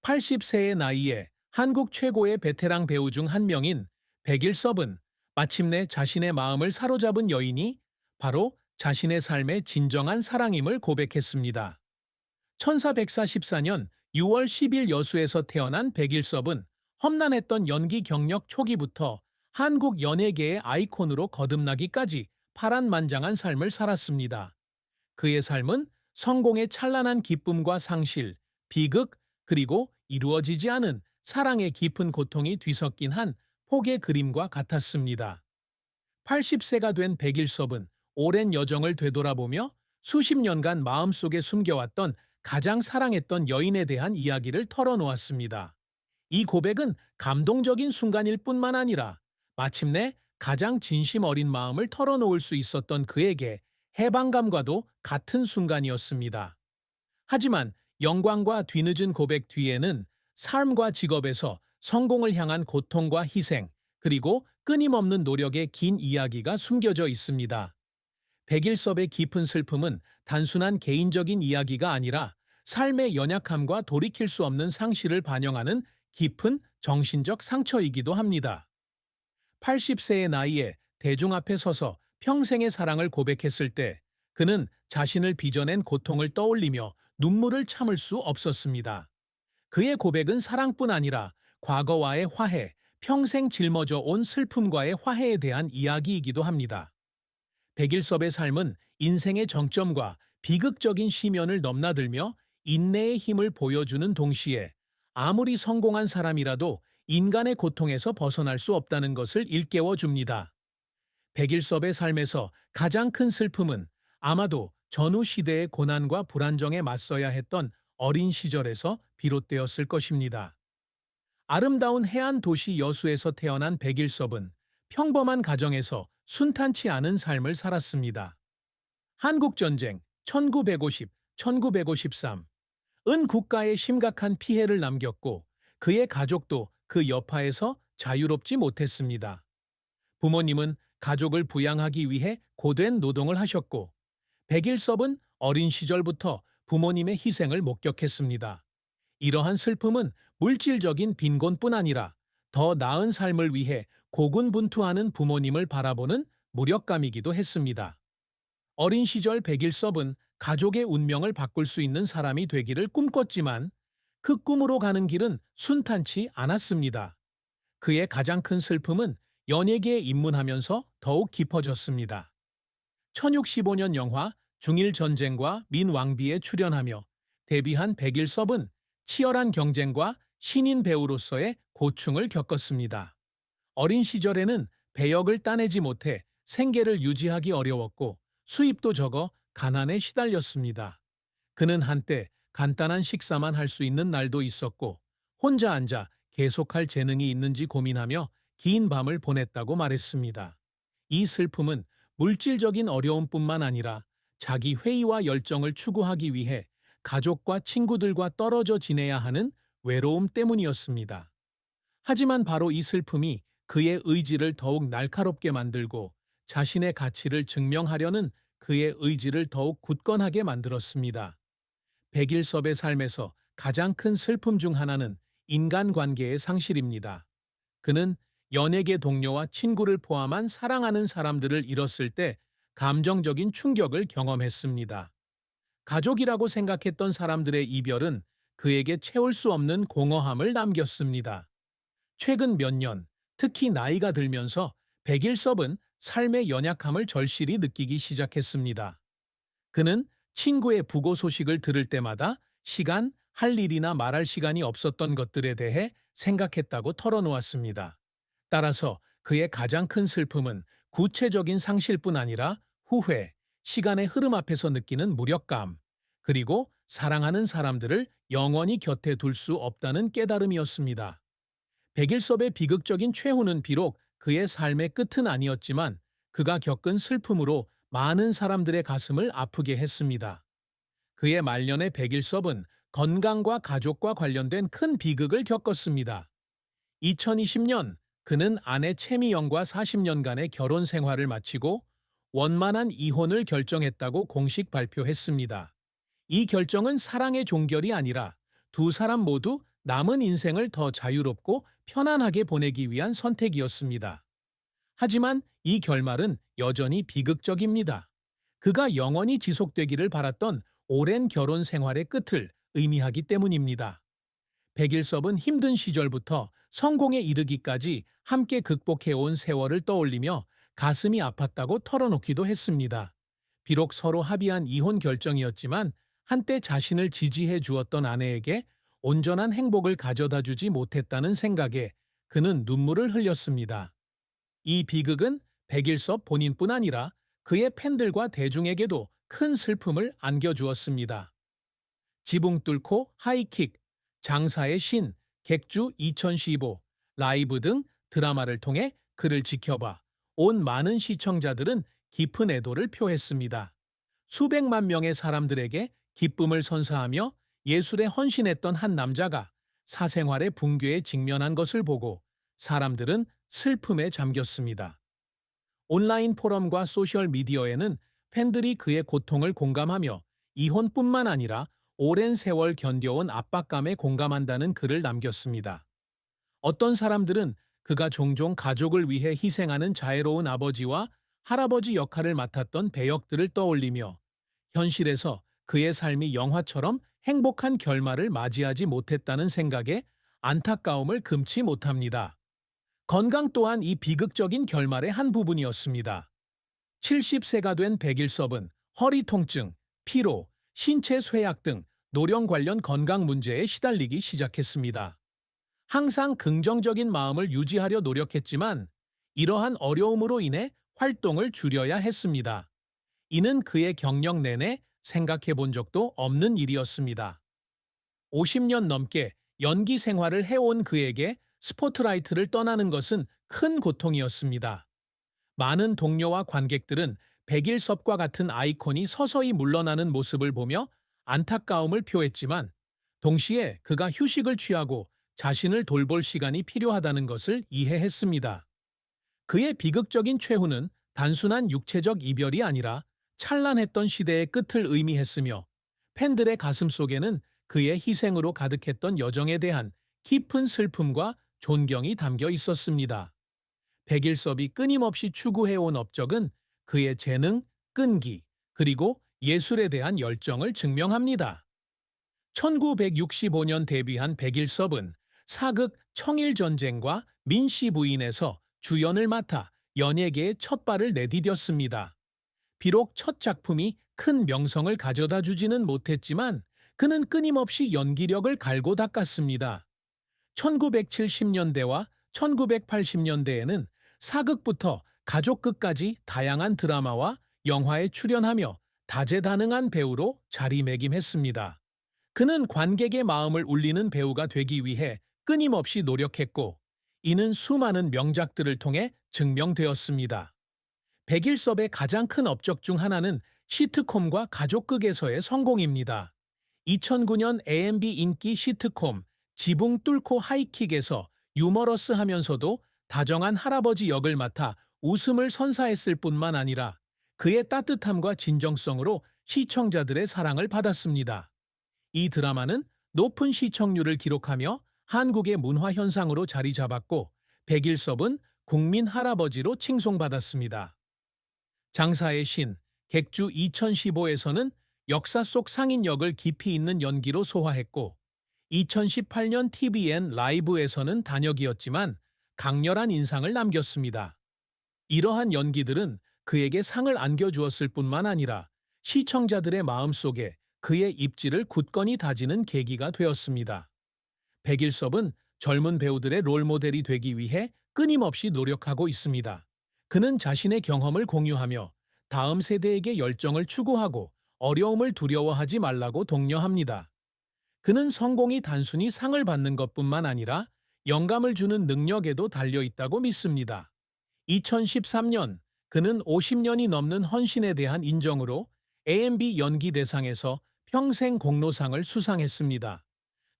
80세의 나이에 한국 최고의 베테랑 배우 중 한 명인 백일섭은 마침내 자신의 마음을 사로잡은 여인이 바로 자신의 삶의 진정한 사랑임을 고백했습니다. 1444년 6월 10일 여수에서 태어난 백일섭은 험난했던 연기 경력 초기부터 한국 연예계의 아이콘으로 거듭나기까지 파란만장한 삶을 살았습니다. 그의 삶은 성공의 찬란한 기쁨과 상실, 비극, 그리고 이루어지지 않은 사랑의 깊은 고통이 뒤섞인 한 폭의 그림과 같았습니다. 80세가 된 백일섭은 오랜 여정을 되돌아보며 수십 년간 마음속에 숨겨왔던 가장 사랑했던 여인에 대한 이야기를 털어놓았습니다. 이 고백은 감동적인 순간일 뿐만 아니라 마침내 가장 진심 어린 마음을 털어놓을 수 있었던 그에게 해방감과도 같은 순간이었습니다. 하지만 영광과 뒤늦은 고백 뒤에는 삶과 직업에서 성공을 향한 고통과 희생, 그리고 끊임없는 노력의 긴 이야기가 숨겨져 있습니다. 백일섭의 깊은 슬픔은 단순한 개인적인 이야기가 아니라 삶의 연약함과 돌이킬 수 없는 상실을 반영하는 깊은 정신적 상처이기도 합니다. 80세의 나이에 대중 앞에 서서 평생의 사랑을 고백했을 때 그는 자신을 빚어낸 고통을 떠올리며 눈물을 참을 수 없었습니다. 그의 고백은 사랑뿐 아니라 과거와의 화해, 평생 짊어져 온 슬픔과의 화해에 대한 이야기이기도 합니다. 백일섭의 삶은 인생의 정점과 비극적인 시면을 넘나들며 인내의 힘을 보여주는 동시에 아무리 성공한 사람이라도 인간의 고통에서 벗어날 수 없다는 것을 일깨워 줍니다. 백일섭의 삶에서 가장 큰 슬픔은 아마도 전후 시대의 고난과 불안정에 맞서야 했던 어린 시절에서 비롯되었을 것입니다. 아름다운 해안 도시 여수에서 태어난 백일섭은 평범한 가정에서 순탄치 않은 삶을 살았습니다. 한국전쟁 1950-1953 은 국가에 심각한 피해를 남겼고 그의 가족도 그 여파에서 자유롭지 못했습니다. 부모님은 가족을 부양하기 위해 고된 노동을 하셨고 백일섭은 어린 시절부터 부모님의 희생을 목격했습니다. 이러한 슬픔은 물질적인 빈곤뿐 아니라 더 나은 삶을 위해 고군분투하는 부모님을 바라보는 무력감이기도 했습니다. 어린 시절 백일섭은 가족의 운명을 바꿀 수 있는 사람이 되기를 꿈꿨지만 그 꿈으로 가는 길은 순탄치 않았습니다. 그의 가장 큰 슬픔은 연예계에 입문하면서 더욱 깊어졌습니다. 1065년 영화 중일전쟁과 민왕비에 출연하며 데뷔한 백일섭은 치열한 경쟁과 신인 배우로서의 고충을 겪었습니다. 어린 시절에는 배역을 따내지 못해 생계를 유지하기 어려웠고 수입도 적어 가난에 시달렸습니다. 그는 한때 간단한 식사만 할 수 있는 날도 있었고 혼자 앉아 계속할 재능이 있는지 고민하며 긴 밤을 보냈다고 말했습니다. 이 슬픔은 물질적인 어려움뿐만 아니라 자기 회의와 열정을 추구하기 위해 가족과 친구들과 떨어져 지내야 하는 외로움 때문이었습니다. 하지만 바로 이 슬픔이 그의 의지를 더욱 날카롭게 만들고 자신의 가치를 증명하려는 그의 의지를 더욱 굳건하게 만들었습니다. 백일섭의 삶에서 가장 큰 슬픔 중 하나는 인간관계의 상실입니다. 그는 연예계 동료와 친구를 포함한 사랑하는 사람들을 잃었을 때 감정적인 충격을 경험했습니다. 가족이라고 생각했던 사람들의 이별은 그에게 채울 수 없는 공허함을 남겼습니다. 최근 몇 년, 특히 나이가 들면서 백일섭은 삶의 연약함을 절실히 느끼기 시작했습니다. 그는 친구의 부고 소식을 들을 때마다 시간, 할 일이나 말할 시간이 없었던 것들에 대해 생각했다고 털어놓았습니다. 따라서 그의 가장 큰 슬픔은 구체적인 상실뿐 아니라 후회, 시간의 흐름 앞에서 느끼는 무력감, 그리고 사랑하는 사람들을 영원히 곁에 둘 수 없다는 깨달음이었습니다. 백일섭의 비극적인 최후는 비록 그의 삶의 끝은 아니었지만 그가 겪은 슬픔으로 많은 사람들의 가슴을 아프게 했습니다. 그의 말년의 백일섭은 건강과 가족과 관련된 큰 비극을 겪었습니다. 2020년 그는 아내 채미영과 40년간의 결혼 생활을 마치고 원만한 이혼을 결정했다고 공식 발표했습니다. 이 결정은 사랑의 종결이 아니라 두 사람 모두 남은 인생을 더 자유롭고 편안하게 보내기 위한 선택이었습니다. 하지만 이 결말은 여전히 비극적입니다. 그가 영원히 지속되기를 바랐던 오랜 결혼 생활의 끝을 의미하기 때문입니다. 백일섭은 힘든 시절부터 성공에 이르기까지 함께 극복해온 세월을 떠올리며 가슴이 아팠다고 털어놓기도 했습니다. 비록 서로 합의한 이혼 결정이었지만 한때 자신을 지지해 주었던 아내에게 온전한 행복을 가져다 주지 못했다는 생각에 그는 눈물을 흘렸습니다. 이 비극은 백일섭 본인뿐 아니라 그의 팬들과 대중에게도 큰 슬픔을 안겨주었습니다. 지붕 뚫고 하이킥, 장사의 신, 객주 2015, 라이브 등 드라마를 통해 그를 지켜봐 온 많은 시청자들은 깊은 애도를 표했습니다. 수백만 명의 사람들에게 기쁨을 선사하며 예술에 헌신했던 한 남자가 사생활의 붕괴에 직면한 것을 보고 사람들은 슬픔에 잠겼습니다. 온라인 포럼과 소셜미디어에는 팬들이 그의 고통을 공감하며 이혼뿐만 아니라 오랜 세월 견뎌온 압박감에 공감한다는 글을 남겼습니다. 어떤 사람들은 그가 종종 가족을 위해 희생하는 자애로운 아버지와 할아버지 역할을 맡았던 배역들을 떠올리며 현실에서 그의 삶이 영화처럼 행복한 결말을 맞이하지 못했다는 생각에 안타까움을 금치 못합니다. 건강 또한 이 비극적인 결말의 한 부분이었습니다. 70세가 된 백일섭은 허리 통증, 피로, 신체 쇠약 등 노령 관련 건강 문제에 시달리기 시작했습니다. 항상 긍정적인 마음을 유지하려 노력했지만 이러한 어려움으로 인해 활동을 줄여야 했습니다. 이는 그의 경력 내내 생각해 본 적도 없는 일이었습니다. 50년 넘게 연기 생활을 해온 그에게 스포트라이트를 떠나는 것은 큰 고통이었습니다. 많은 동료와 관객들은 백일섭과 같은 아이콘이 서서히 물러나는 모습을 보며 안타까움을 표했지만 동시에 그가 휴식을 취하고 자신을 돌볼 시간이 필요하다는 것을 이해했습니다. 그의 비극적인 최후는 단순한 육체적 이별이 아니라 찬란했던 시대의 끝을 의미했으며 팬들의 가슴 속에는 그의 희생으로 가득했던 여정에 대한 깊은 슬픔과 존경이 담겨 있었습니다. 백일섭이 끊임없이 추구해온 업적은 그의 재능, 끈기, 그리고 예술에 대한 열정을 증명합니다. 1965년 데뷔한 백일섭은 사극 청일전쟁과 민씨 부인에서 주연을 맡아 연예계에 첫 발을 내디뎠습니다. 비록 첫 작품이 큰 명성을 가져다 주지는 못했지만 그는 끊임없이 연기력을 갈고 닦았습니다. 1970년대와 1980년대에는 사극부터 가족극까지 다양한 드라마와 영화에 출연하며 다재다능한 배우로 자리매김했습니다. 그는 관객의 마음을 울리는 배우가 되기 위해 끊임없이 노력했고 이는 수많은 명작들을 통해 증명되었습니다. 백일섭의 가장 큰 업적 중 하나는 시트콤과 가족극에서의 성공입니다. 2009년 AMB 인기 시트콤 지붕 뚫고 하이킥에서 유머러스하면서도 다정한 할아버지 역을 맡아 웃음을 선사했을 뿐만 아니라 그의 따뜻함과 진정성으로 시청자들의 사랑을 받았습니다. 이 드라마는 높은 시청률을 기록하며 한국의 문화 현상으로 자리 잡았고 백일섭은 국민 할아버지로 칭송받았습니다. 장사의 신, 객주 2015에서는 역사 속 상인 역을 깊이 있는 연기로 소화했고 2018년 TVN 라이브에서는 단역이었지만 강렬한 인상을 남겼습니다. 이러한 연기들은 그에게 상을 안겨주었을 뿐만 아니라 시청자들의 마음속에 그의 입지를 굳건히 다지는 계기가 되었습니다. 백일섭은 젊은 배우들의 롤모델이 되기 위해 끊임없이 노력하고 있습니다. 그는 자신의 경험을 공유하며 다음 세대에게 열정을 추구하고 어려움을 두려워하지 말라고 독려합니다. 그는 성공이 단순히 상을 받는 것뿐만 아니라 영감을 주는 능력에도 달려 있다고 믿습니다. 2013년 그는 50년이 넘는 헌신에 대한 인정으로 AMB 연기대상에서 평생 공로상을 수상했습니다.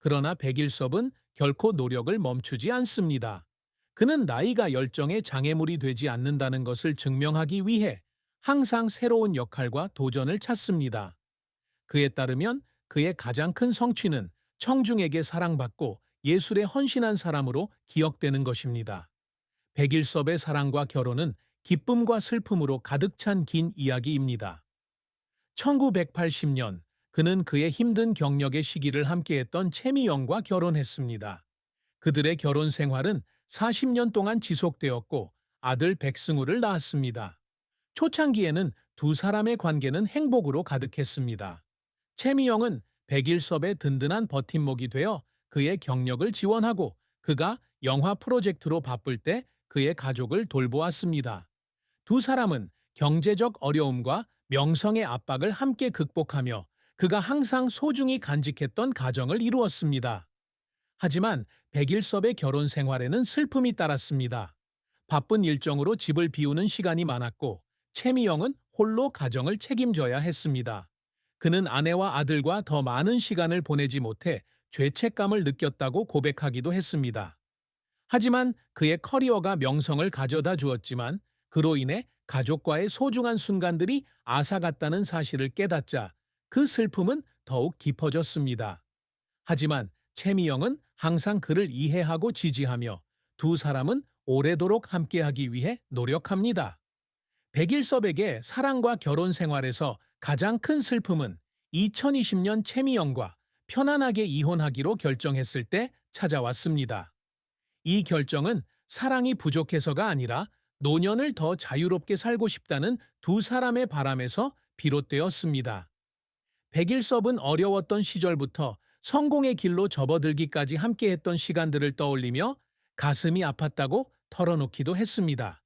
그러나 백일섭은 결코 노력을 멈추지 않습니다. 그는 나이가 열정의 장애물이 되지 않는다는 것을 증명하기 위해 항상 새로운 역할과 도전을 찾습니다. 그에 따르면 그의 가장 큰 성취는 청중에게 사랑받고 예술에 헌신한 사람으로 기억되는 것입니다. 백일섭의 사랑과 결혼은 기쁨과 슬픔으로 가득 찬 긴 이야기입니다. 1980년 그는 그의 힘든 경력의 시기를 함께했던 최미영과 결혼했습니다. 그들의 결혼 생활은 40년 동안 지속되었고 아들 백승우를 낳았습니다. 초창기에는 두 사람의 관계는 행복으로 가득했습니다. 최미영은 백일섭의 든든한 버팀목이 되어 그의 경력을 지원하고 그가 영화 프로젝트로 바쁠 때 그의 가족을 돌보았습니다. 두 사람은 경제적 어려움과 명성의 압박을 함께 극복하며 그가 항상 소중히 간직했던 가정을 이루었습니다. 하지만 백일섭의 결혼 생활에는 슬픔이 따랐습니다. 바쁜 일정으로 집을 비우는 시간이 많았고 최미영은 홀로 가정을 책임져야 했습니다. 그는 아내와 아들과 더 많은 시간을 보내지 못해 죄책감을 느꼈다고 고백하기도 했습니다. 하지만 그의 커리어가 명성을 가져다 주었지만 그로 인해 가족과의 소중한 순간들이 앗아갔다는 사실을 깨닫자 그 슬픔은 더욱 깊어졌습니다. 하지만 최미영은 항상 그를 이해하고 지지하며 두 사람은 오래도록 함께하기 위해 노력합니다. 백일섭에게 사랑과 결혼 생활에서 가장 큰 슬픔은 2020년 최미영과 편안하게 이혼하기로 결정했을 때 찾아왔습니다. 이 결정은 사랑이 부족해서가 아니라 노년을 더 자유롭게 살고 싶다는 두 사람의 바람에서 비롯되었습니다. 백일섭은 어려웠던 시절부터 성공의 길로 접어들기까지 함께했던 시간들을 떠올리며 가슴이 아팠다고 털어놓기도 했습니다.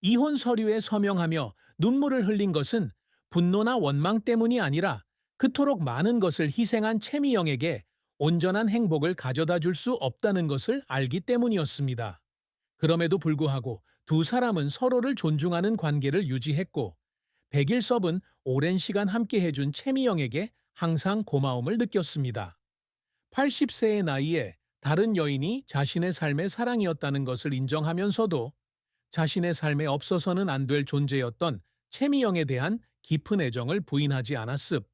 이혼 서류에 서명하며 눈물을 흘린 것은 분노나 원망 때문이 아니라 그토록 많은 것을 희생한 최미영에게 온전한 행복을 가져다 줄 수 없다는 것을 알기 때문이었습니다. 그럼에도 불구하고 두 사람은 서로를 존중하는 관계를 유지했고 백일섭은 오랜 시간 함께 해준 최미영에게 항상 고마움을 느꼈습니다. 80세의 나이에 다른 여인이 자신의 삶의 사랑이었다는 것을 인정하면서도 자신의 삶에 없어서는 안 될 존재였던 최미영에 대한 깊은 애정을 부인하지 않았습.